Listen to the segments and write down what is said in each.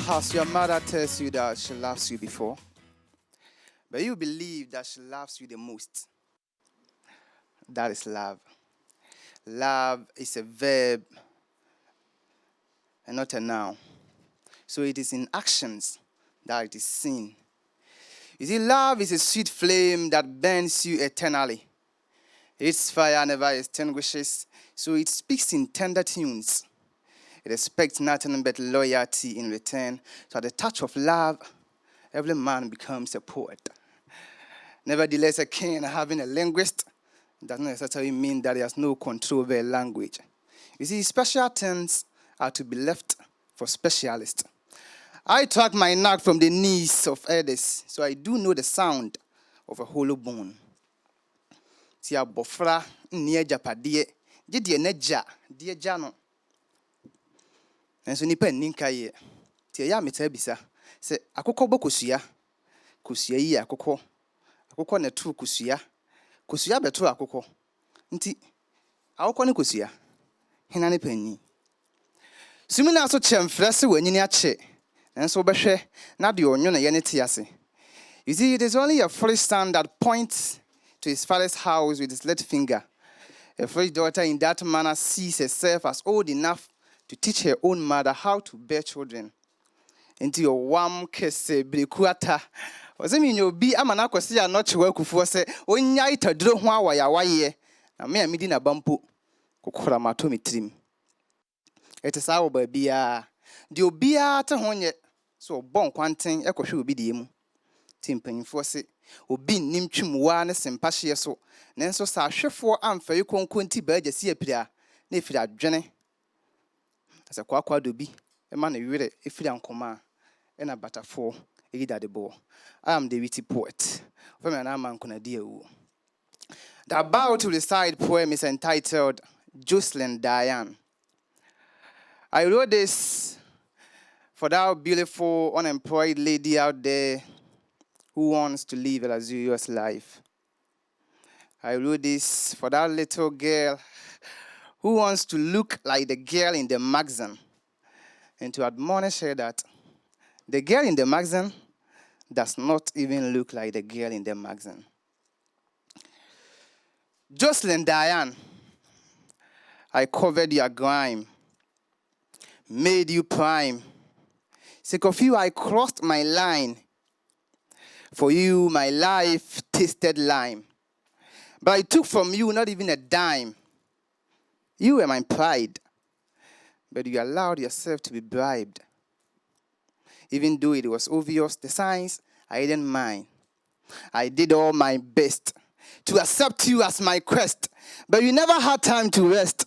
Has your mother tells you that she loves you before, but you believe that she loves you the most? That is love. Love is a verb and not a noun. So it is in actions that it is seen. You see, love is a sweet flame that burns you eternally. Its fire never extinguishes, so it speaks in tender tunes. It expects nothing but loyalty in return. So at the touch of love, every man becomes a poet. Nevertheless, a king having a linguist does not necessarily mean that he has no control over a language. You see, special things are to be left for specialists. I track my knack from the knees of others, so I do know the sound of a hollow bone. Tia bofra near japadie, did ye neja, dear Jano. And so nipa ninka ye. Tia ya metabisa. Se akoko bo kusia. Kusia yi akoko. Akoko ne tru kusia. Kusia betru akoko. Nti akoko ne kusia. Hena ne panni. Sumina so chemfrese wanyini ache. Nanso behwe na de onwo na ye ne tiase. You see, it is only a foolish son that points to his father's house with his left finger. A foolish daughter in that manner sees herself as old enough to teach her own mother how to bear children. Into your warm kiss, brekuata. Was I mean, you'll be a man, I could see a notch work for say, when night a draw one way, a mere meeting a bumpo, cocoramatomi trim. It is our baby, the beer to hone yet, so bon quanting, echo should be the timping for say, obi nim twimwa ne sempahye so nenso sa hwefo amfa yi konkonti baaje si apira na efira adwene asa kwakwa dobi e ma na wire efira nkoma e na batafo e gidade bo. I am the witty poet from Nana Amankonah Diawuo. The about to recite poem is entitled Jocelyn Diane. I wrote this for that beautiful unemployed lady out there who wants to live a luxurious life. I wrote this for that little girl who wants to look like the girl in the magazine and to admonish her that the girl in the magazine does not even look like the girl in the magazine. Jocelyn Diane, I covered your grime, made you prime. Sick of you, I crossed my line. For you, my life tasted lime. But I took from you not even a dime. You were my pride. But you allowed yourself to be bribed. Even though it was obvious, the signs, I didn't mind. I did all my best to accept you as my quest. But you never had time to rest.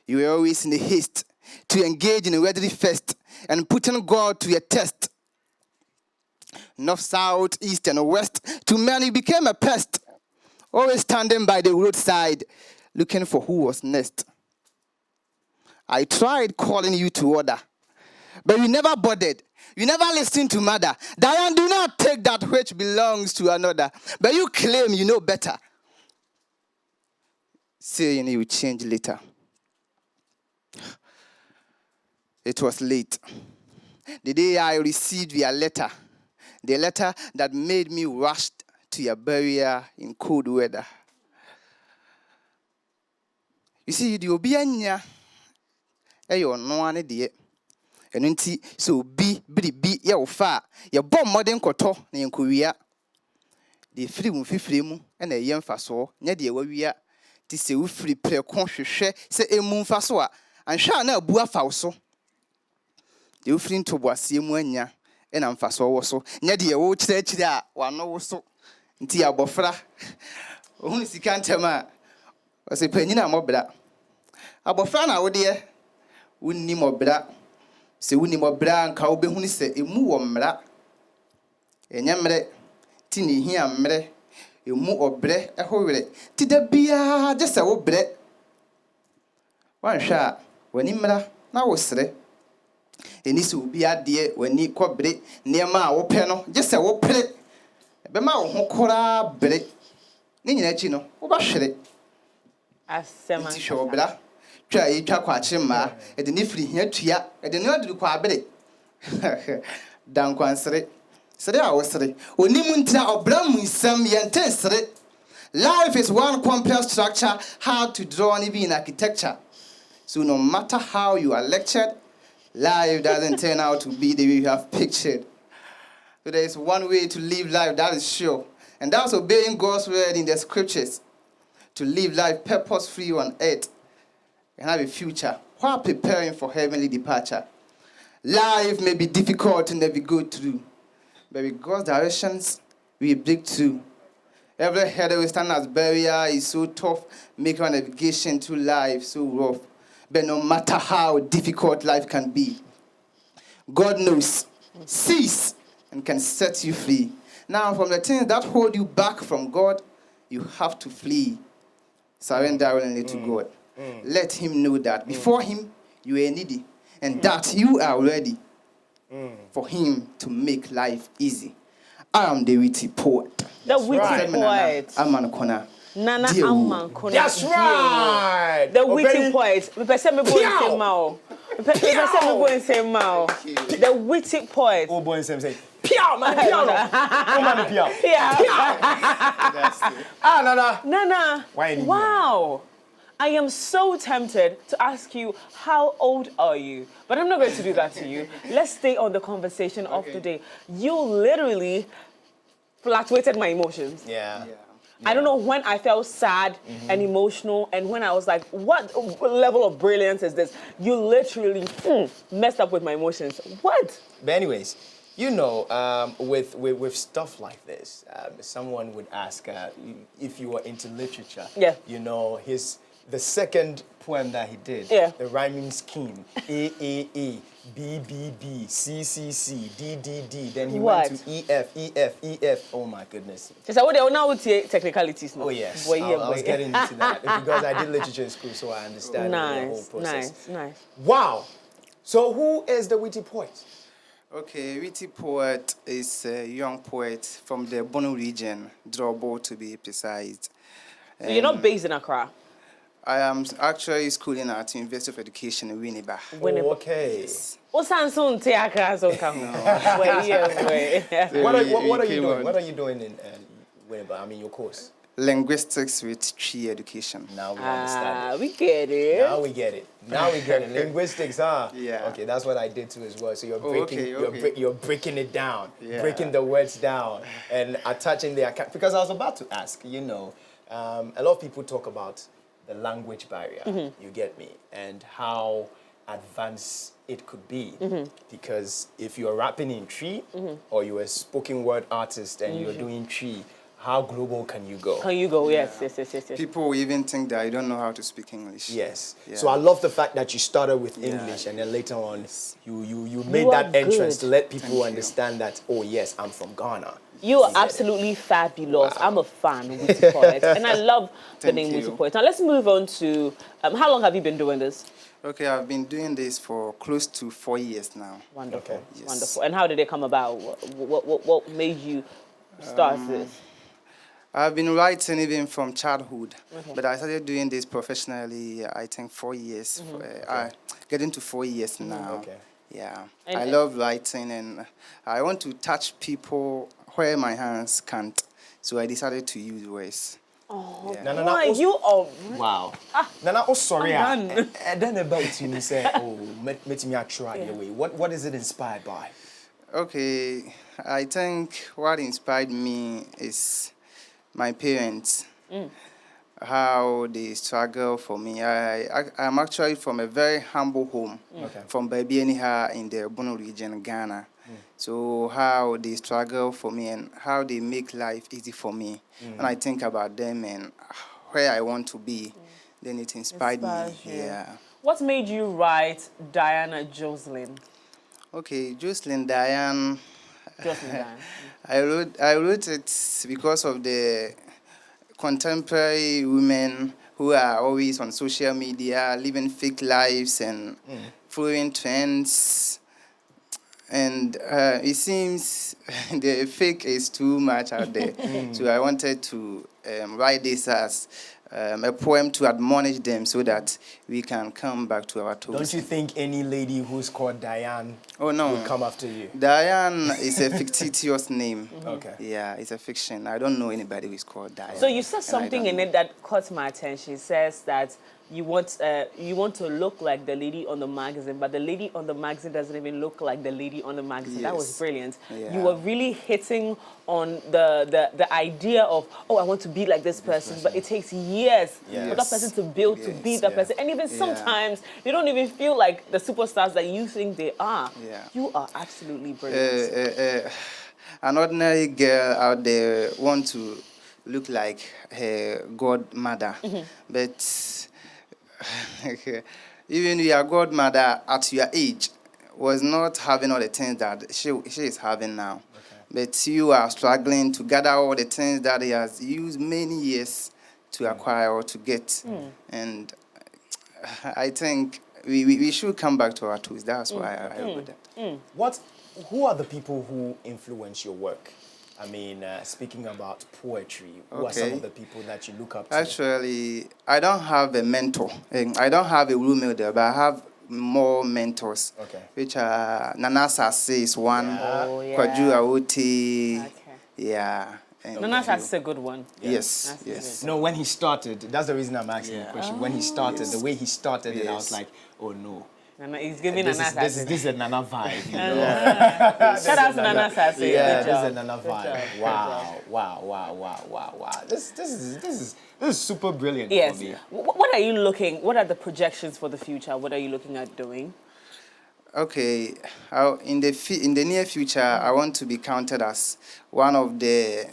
You were always in a haste to engage in a weatherly fest and putting God to a test. North, south, east, and west, to many became a pest. Always standing by the roadside, looking for who was next. I tried calling you to order, but you never bothered. You never listened to mother. Diane, do not take that which belongs to another, but you claim you know better, saying you will change later. It was late. The day I received your letter, the letter that made me rush to your burial in cold weather. You see, the obianya, ayo no ane de. Eno nti so bi ya ofa, ya bom modern koto na yenkuwia. De firi mu fifiri mu na yemfa so, nya de wawia ti se ufiri prekon hwehwe se emu mfa so a, anhwa na abu afa so. De ufiri ntoboase mu anya ena mfaso wo so nya de wo kyerɛkyerɛ a wano wo so nti abofra ohun sika ntema o se panyina mobra abofra na wo de wunni mobra se wunni mobra nka wo behunu se emu wo mra enya mre ti ne hia mre emu obre ehowere ti da bia je se wo bre wanhwa wani mra na wo sere enisi obi ade wani kobre niema a wo pe no je se wo pere be ma wo ho kora bre ni nyina chi no wo ba hwere asema ti shobra twa yi twa kwa chi ma e de ni firi hia tua e de ni oduru kwa bre Dankwansere. Sere a wosere. Onimuntina obramu nsam yente sere. Life is one complex structure, hard to draw and even in architecture. So no matter how you are lectured, life doesn't turn out to be the way you have pictured. So there is one way to live life, that is sure. And that's obeying God's word in the scriptures. To live life purpose-free on earth and have a future while preparing for heavenly departure. Life may be difficult to navigate through, but with God's directions, we break through. Every hurdle we stand as barrier is so tough, making our navigation through life so rough. But no matter how difficult life can be, God knows, sees, and can set you free. Now, from the things that hold you back from God, you have to flee. Surrender willingly to God. Let him know that before him, you are needy, and that you are ready for him to make life easy. I am the witty poet. The witty poet. Nana Amankonah Nana Amankonah. That's right. The witty poet. The witty poet. Oh boy, say piao, man, piao. Oh man, piao. Ah, Nana. Nana. Wow. I am so tempted to ask you, how old are you? But I'm not going to do that to you. Let's stay on the conversation of the day. You literally fluctuated my emotions. Yeah. I don't know when I felt sad and emotional and when I was like, what level of brilliance is this? You literally messed up with my emotions. What? But anyways, you know, with stuff like this, someone would ask if you were into literature. Yeah. You know, the second poem that he did, the rhyming scheme, A, B, B, B, C, C, C, D, D, D. Then he went to E, F, E, F, E, F. Oh my goodness. So what now with technicalities now? Oh yes, I was getting into that because I did literature in school, so I understand the whole process. Nice. Wow. So who is the witty poet? Okay, witty poet is a young poet from the Bono region, Drobo to be precise. So you're not based in Accra? I am actually schooling at University of Education in Winneba. Oh, okay. Yes. What are you doing? What are you doing in Winneba? I mean, your course. Linguistics with tree education. Now we understand. We get it. Now we get it. Linguistics, huh? Yeah. Okay, that's what I did too as well. So you're breaking, you're breaking it down, yeah. breaking the words down, and attaching the account. Because I was about to ask, you know, a lot of people talk about the language barrier. You get me, and how advanced it could be. Because if you're rapping in tree, or you're a spoken word artist and you're doing tree, how global can you go? Yes. People even think that I don't know how to speak English. Yes. Yeah. So I love the fact that you started with English and then later on you made that entrance to let people understand that, oh yes, I'm from Ghana. You are absolutely fabulous. Wow. I'm a fan of Witty Poet, and I love the name Witty Poet. Now let's move on to, how long have you been doing this? Okay, I've been doing this for close to 4 years now. Wonderful, okay. Yes. Wonderful. And how did it come about? What made you start this? I've been writing even from childhood, but I started doing this professionally, I think 4 years. I getting to 4 years now. Okay. Yeah, I love writing and I want to touch people where my hands can't. So I decided to use words. Oh, yeah. Nana, you are... Wow. Nana, oh, sorry. I'm And then about you say, oh, let me try your way. What is it inspired by? Okay, I think what inspired me is my parents. How they struggle for me. I'm actually from a very humble home, from Babianiha in the Bono region, Ghana. So how they struggle for me and how they make life easy for me. When I think about them and where I want to be, then it inspired me. Yeah. What made you write Diana Jocelyn? Okay, Jocelyn Diane. Jocelyn Diane. I wrote it because of the contemporary women who are always on social media, living fake lives and following trends. And it seems the fake is too much out there. So I wanted to write this as a poem to admonish them so that we can come back to our toes. Don't you think any lady who's called Diane Oh no, would come after you? Diane is a fictitious name. Okay. Yeah, it's a fiction. I don't know anybody who is called Diane. So you said and I something don't in know. it that caught my attention. It says that you want to look like the lady on the magazine, but the lady on the magazine doesn't even look like the lady on the magazine. That was Yes. brilliant. Yeah. You were really hitting on the idea of, oh, I want to be like this person, but it takes years for that Yes. person to build to be Yes. that Yeah. person. And even sometimes they don't even feel like the superstars that you think they are. Yeah. You are absolutely brilliant. An ordinary girl out there want to look like her godmother, but even your godmother at your age was not having all the things that she is having now. But you are struggling to gather all the things that he has used many years to acquire or to get. And I think we should come back to our tools. That's why I wrote that. Who are the people who influence your work? I mean, speaking about poetry, who are some Okay. of the people that you look up to? Actually, I don't have a mentor. I don't have a role model, but I have more mentors, Okay. which are Nana is one, Oh, yeah. Kwaju Awoti, Okay. yeah. And Nana, that's a good one. Yes, That's yes. No, when he started, that's the reason I'm asking the Yeah. question. When he started, Yes. the way he started it, I was Yes. like, oh no. Nana, he's giving This Nana is a Nana vibe, you know? Shout out to Nana Sassy. Yeah, Good this is job. a Nana Good vibe. job. Wow. This is super brilliant Yes. for me. What are you looking? What are the projections for the future? What are you looking at doing? Okay, in the near future, I want to be counted as one of the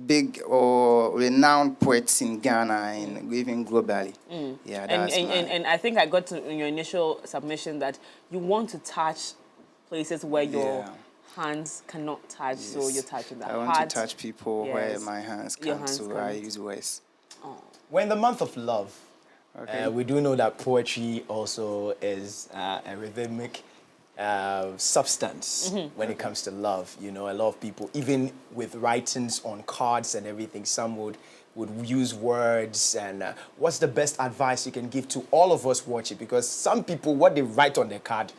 big or renowned poets in Ghana and even globally. Yeah, that's And I think I got to in your initial submission that you want to touch places where your Yeah. hands cannot touch, so Yes. you're touching the I want heart. to touch people where Yes. my hands Your can't, hands so can't. I use words. We're in the month of love. Okay. We do know that poetry also is a rhythmic substance when it comes to love. You know, a lot of people, even with writings on cards and everything, some would use words. And what's the best advice you can give to all of us watching? Because some people, what they write on their card,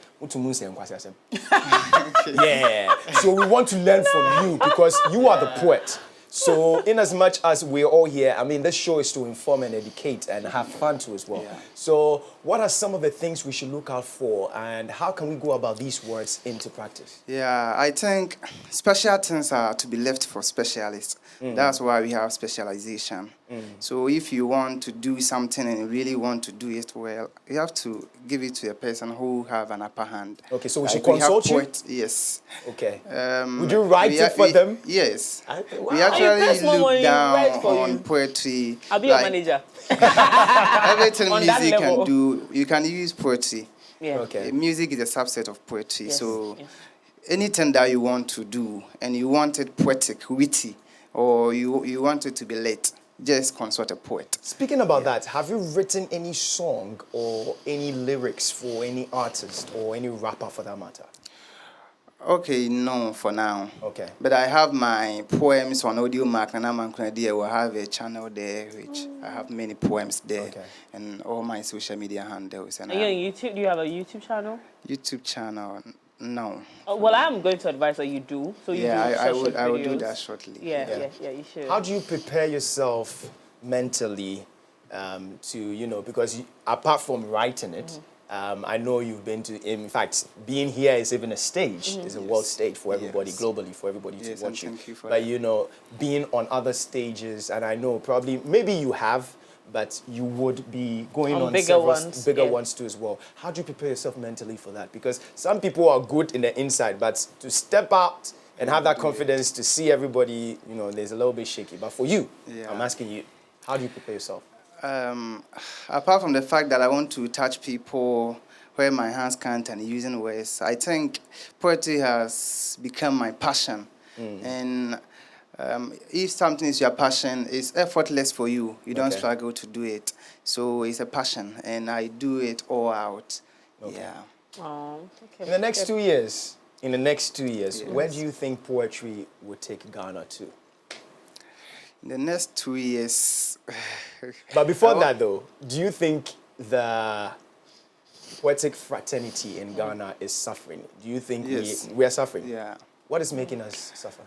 yeah. So we want to learn from you because you are the poet. So in as much as we're all here, I mean, this show is to inform and educate and have fun too as well. Yeah. So what are some of the things we should look out for and how can we go about these words into practice? Yeah, I think special things are to be left for specialists. That's why we have specialization. So if you want to do something and you really want to do it well, you have to give it to a person who have an upper hand. Okay, so we Like should we have consult you? poets, yes. Okay. Would you write we it for them? Yes. Wow. We You press actually more when look you down write for on you. poetry. I'll be your like manager. Everything On that music level. can do, you can use poetry. Yeah. Okay. Music is a subset of poetry. Yes, So yes. anything that you want to do and you want it poetic, witty, or you want it to be lit, just consult a poet. Speaking about that, have you written any song or any lyrics for any artist or any rapper for that matter? Okay, no, for now. Okay. But I have my poems on audio mark, Nana Amankonah Diawuo. I have a channel there, which I have many poems there, Okay. and all my social media handles. And Are you on YouTube? Do you have a YouTube channel? YouTube channel, no. Well, I'm going to advise that you do. So you Yeah, do short I will do videos. that shortly. Yeah, you should. How do you prepare yourself mentally to, you know, because apart from writing it, I know you've been to, in fact, being here is even a stage, it's a world stage for everybody, Yes. globally, for everybody Yes, to and watch you. thank you for But, that. you know, being on other stages, and I know probably, maybe you have, but you would be going On on bigger several ones, bigger yeah. ones too as well. How do you prepare yourself mentally for that? Because some people are good in the inside, but to step out and have that confidence to see everybody, you know, there's a little bit shaky. But for you, Yeah. I'm asking you, how do you prepare yourself? Apart from the fact that I want to touch people where my hands can't and using words, I think poetry has become my passion. And if something is your passion, it's effortless for you. You don't Okay. struggle to do it. So it's a passion, and I do it all out. Okay. Yeah. Oh, okay. In the next 2 years, Yes. where do you think poetry would take Ghana to? In the next 2 years, But before that, though, do you think the poetic fraternity in Ghana is suffering? Do you think Yes. we are suffering? Yeah. What is making us suffer?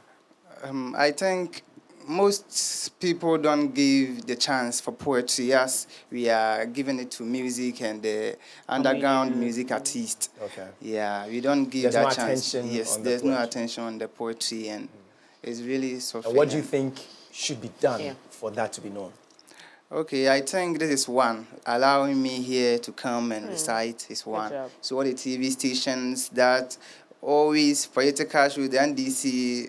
I think most people don't give the chance for poetry. Yes, we are giving it to music and the underground music artists. Okay. Yeah, we don't give There's that no chance. attention Yes, on the there's no poetry. attention on the poetry, and it's really suffering. And what do you think should be done Yeah. for that to be known? Okay, I think this is one. Allowing me here to come and recite is one. job. So all the TV stations that always political show, the NDC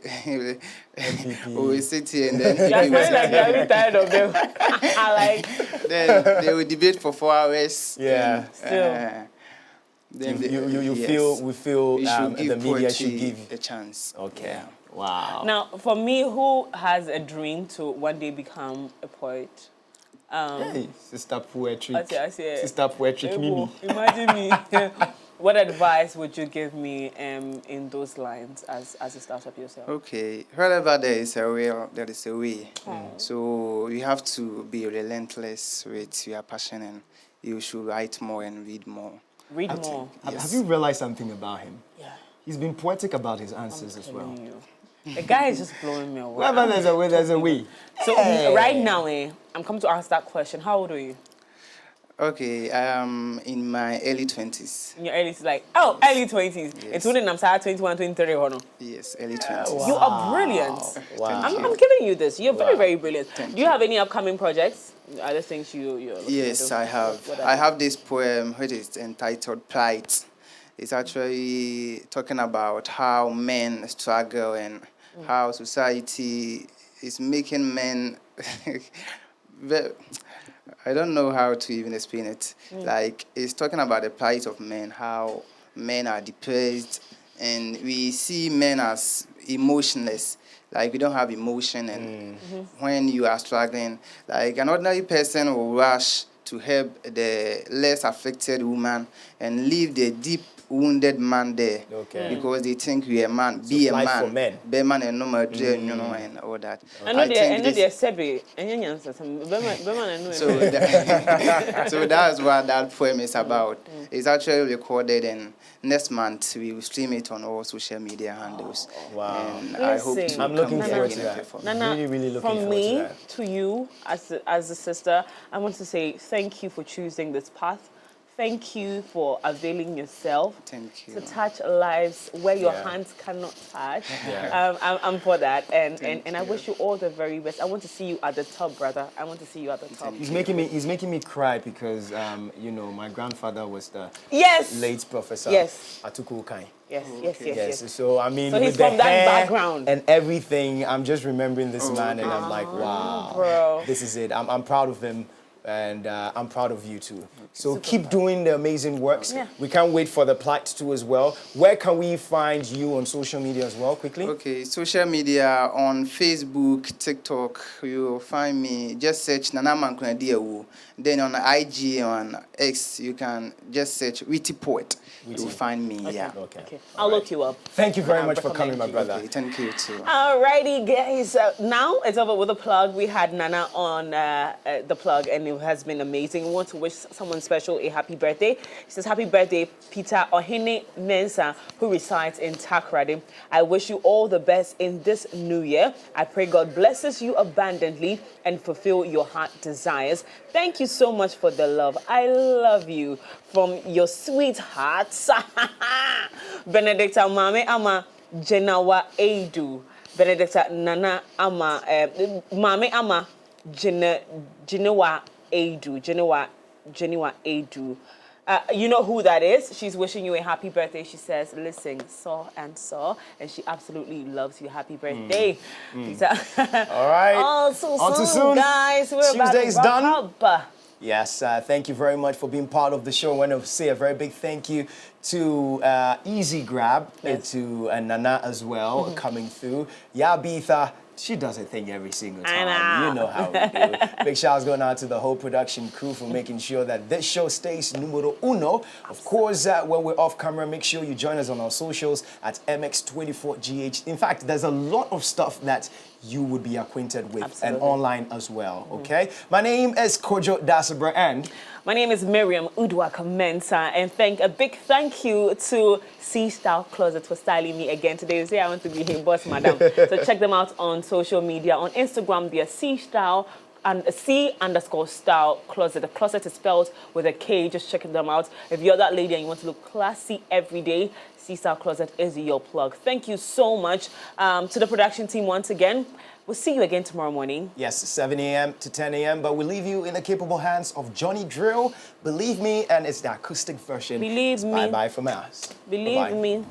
will sit here and then You're smiling like you're really tired of them. I like. then they will debate for 4 hours. Yeah. Still. Then You yes. we feel We should give the media should poetry give. a chance. Okay. Yeah. Wow. Now, for me, who has a dream to one day become a poet? Hey, sister poetry. I see. Sister poetry. Mimi. Imagine me. What advice would you give me in those lines as a startup yourself? Okay, wherever there is a will, there is a way. So you have to be relentless with your passion, and you should write more and read more. Read more. Yes. Have you realized something about him? Yeah. He's been poetic about his answers as well. Telling you. The guy is just blowing me away. Wherever there's a way, there's a way. So right now, I'm coming to ask that question. How old are you? Okay, in my early 20s. In your early, like, early 20s. Yes. Including I'm sorry, 21, 23, or no? Yes, early 20s. You are brilliant. Wow. I'm giving you this. You're very, Wow. very brilliant. Do you have any upcoming projects? Other things you're looking Yes, to do? I have. What are I they? have this poem which is entitled Plight. It's actually talking about how men struggle and how society is making men I don't know how to even explain it. Like, it's talking about the plight of men, how men are depressed, and we see men as emotionless. Like, we don't have emotion, and when you are struggling, like, an ordinary person will rush to help the less affected woman and leave the deep wounded man there. Okay. Because they think we are a man, be a plight man, for men. be a man and no more dream, you know, and all that. I know think they're this- Sebi. so that, so that's what that poem is about. It's actually recorded, and next month we will stream it on all social media handles. Wow. And I hope Listen, to I'm looking come forward back to and that. perform. Nana, Really, really looking from forward me to that. to you as a sister, I want to say thank you for choosing this path. Thank you for availing yourself Thank you. to touch lives where your Yeah. hands cannot touch. Yeah. I'm for that, and I you. wish you all the very best. I want to see you at the top, brother. I want to see you at the top. He's making me cry because you know, my grandfather was the Yes. late Professor Yes. Atuku Ukai. Yes. Yes, so I mean, So he's with the from that hair background. and everything, I'm just remembering this man, and I'm like, wow, bro. this is it. I'm proud of him, and I'm proud of you too. So keep doing the amazing works. Yeah. We can't wait for the Plight too as well. Where can we find you on social media as well, quickly? Okay, social media on Facebook, TikTok, you will find me. Just search Nana Amankonah Diawuo. Then on IG, on X, you can just search Witty Poet. You will find me, yeah. Okay. I'll look you up. Thank you very I'll much for coming, my recommend brother. Okay, thank you too. Alrighty, guys. Now it's over with the plug. We had Nana on the plug, and it has been amazing. We want to wish someone special a happy birthday. He says, "Happy birthday, Peter Ohene Mensah, who resides in Takoradi. I wish you all the best in this new year. I pray God blesses you abundantly and fulfill your heart desires. Thank you so much for the love. I love you from your sweethearts, Benedicta Mame Ama Jenawa Edu, Benedicta Nana Ama Mame Ama Jenawa Edu, Jenawa Edu. You know who that is. She's wishing you a happy birthday. She says, listen, and she absolutely loves you. Happy birthday. Peter. All right. All too soon, guys. We're Tuesday's about to done. wrap up. Yes, thank you very much for being part of the show. I want to say a very big thank you to Easy Grab and to Nana as well coming through. Yabitha, she does her thing every single time. know. You know how we do. Big shouts going out to the whole production crew for making sure that this show stays numero uno. Of course, when we're off camera, make sure you join us on our socials at MX24GH. In fact, there's a lot of stuff that you would be acquainted with Absolutely. and online as well, okay? My name is Kojo Dasabra, and My name is Miriam Udwaka Mensah, and a big thank you to C Style Closet for styling me again today. They say I want to be a boss, madam. So check them out on social media. On Instagram, they are C Style and C_style closet. The closet is spelled with a K. Just checking them out. If you're that lady and you want to look classy every day, C Style Closet is your plug. Thank you so much to the production team once again. We'll see you again tomorrow morning. yes, 7 a.m. to 10 a.m., but we leave you in the capable hands of Johnny Drill. Believe me, and it's the acoustic version. Believe me. Bye-bye from us. Believe Bye-bye. me.